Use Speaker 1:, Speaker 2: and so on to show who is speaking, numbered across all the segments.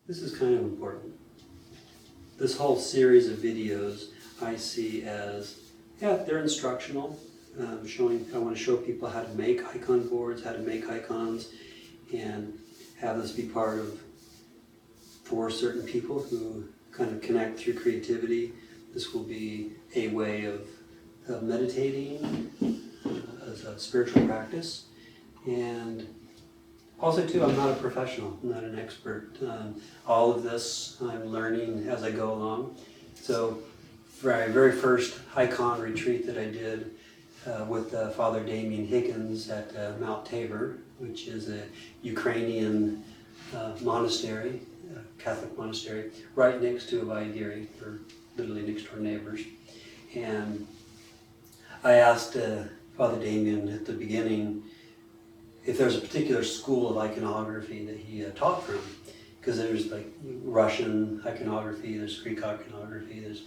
Speaker 1: This is kind of important. This whole series of videos I see as, yeah, they're instructional. I want to show people how to make icon boards, how to make icons, and have this be part of, for certain people who kind of connect through creativity. This will be a way of meditating as a spiritual practice. And also too, I'm not a professional, I'm not an expert. All of this I'm learning as I go along. So for my very first icon retreat that I did with Father Damien Higgins at Mount Tabor, which is a Ukrainian monastery, Catholic monastery, right next to Vaidiri. We're literally next door neighbors. And I asked Father Damien at the beginning if there's a particular school of iconography that he taught from, because there's like Russian iconography, there's Greek iconography, there's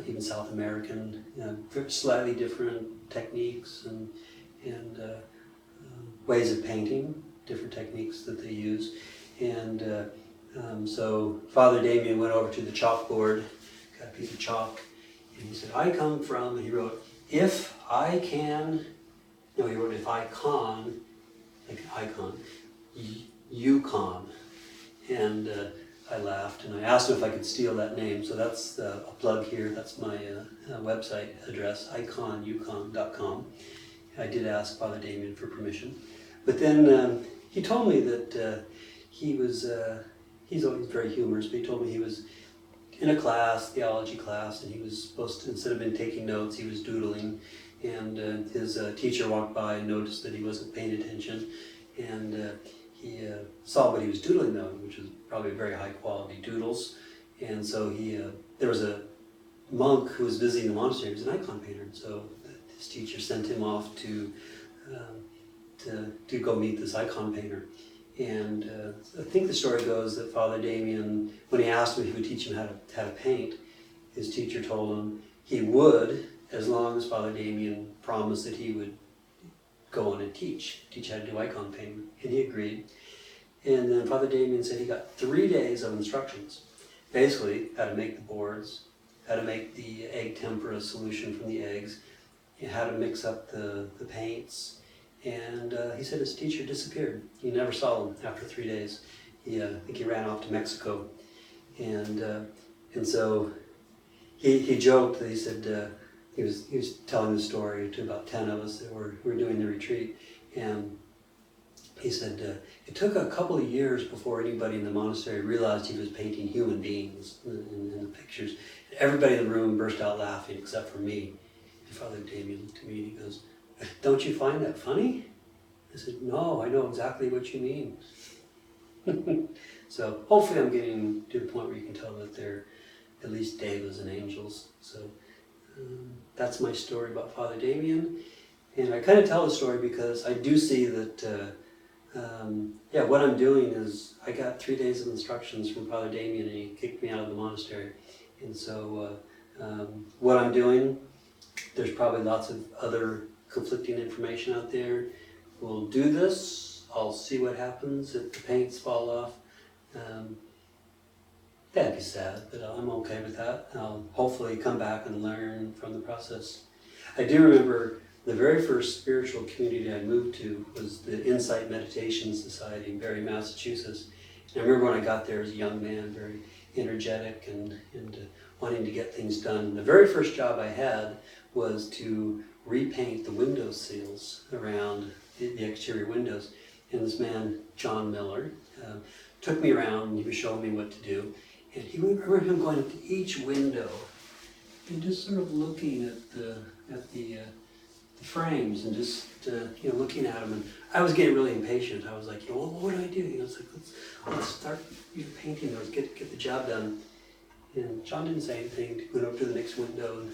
Speaker 1: even South American, slightly different techniques and ways of painting, different techniques that they use. And so Father Damien went over to the chalkboard, got a piece of chalk, and he said, I come from, and he wrote, if I can, no, he wrote if I con, like icon, Yukon. And I laughed and I asked him if I could steal that name. So that's a plug here. That's my website address, iconyukon.com. I did ask Father Damien for permission. But then he told me that he's always very humorous, but he told me he was in a class, theology class, and he was supposed to, instead of been taking notes, he was doodling. And his teacher walked by and noticed that he wasn't paying attention. And he saw what he was doodling though, which was probably very high quality doodles. And so there was a monk who was visiting the monastery. He was an icon painter. And so his teacher sent him off to go meet this icon painter. And I think the story goes that Father Damien, when he asked him if he would teach him how to paint, his teacher told him he would, as long as Father Damien promised that he would go on and teach how to do icon painting. And he agreed. And then Father Damien said he got 3 days of instructions. Basically, how to make the boards, how to make the egg tempera solution from the eggs, and how to mix up the paints. And he said his teacher disappeared. He never saw him after 3 days. I think he ran off to Mexico. And so he joked that he said, he was telling the story to about 10 of us that were doing the retreat. And he said it took a couple of years before anybody in the monastery realized he was painting human beings in the pictures. Everybody in the room burst out laughing except for me. And Father Damien looked at me and he goes, don't you find that funny? I said, no, I know exactly what you mean. So hopefully I'm getting to the point where you can tell that they're at least devas and angels. So that's my story about Father Damien. And I kind of tell the story because I do see that, what I'm doing is I got 3 days of instructions from Father Damien and he kicked me out of the monastery. And so what I'm doing, there's probably lots of other conflicting information out there. We'll do this, I'll see what happens if the paints fall off. That'd be sad, but I'm okay with that. I'll hopefully come back and learn from the process. I do remember the very first spiritual community I moved to was the Insight Meditation Society in Barre, Massachusetts. And I remember when I got there as a young man, very energetic and wanting to get things done. The very first job I had was to repaint the window seals around the exterior windows. And this man, John Miller, took me around and he was showing me what to do. And I remember him going up to each window and just sort of looking at the frames and just looking at them. And I was getting really impatient. I was like, well, what do I do? It's like let's start painting those, get the job done. And John didn't say anything. He went up to the next window and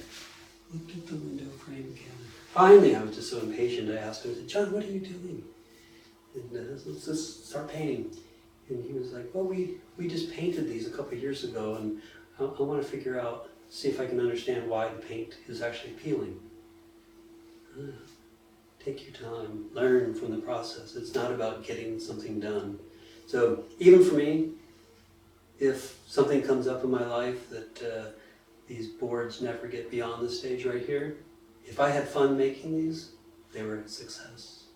Speaker 1: looked at the window frame again. Finally, I was just so impatient. I asked him, I said, John, what are you doing? And let's just start painting. And he was like, well, we just painted these a couple of years ago, and I want to figure out, see if I can understand why the paint is actually peeling. Take your time, learn from the process. It's not about getting something done. So even for me, if something comes up in my life that these boards never get beyond the stage right here, if I had fun making these, they were a success.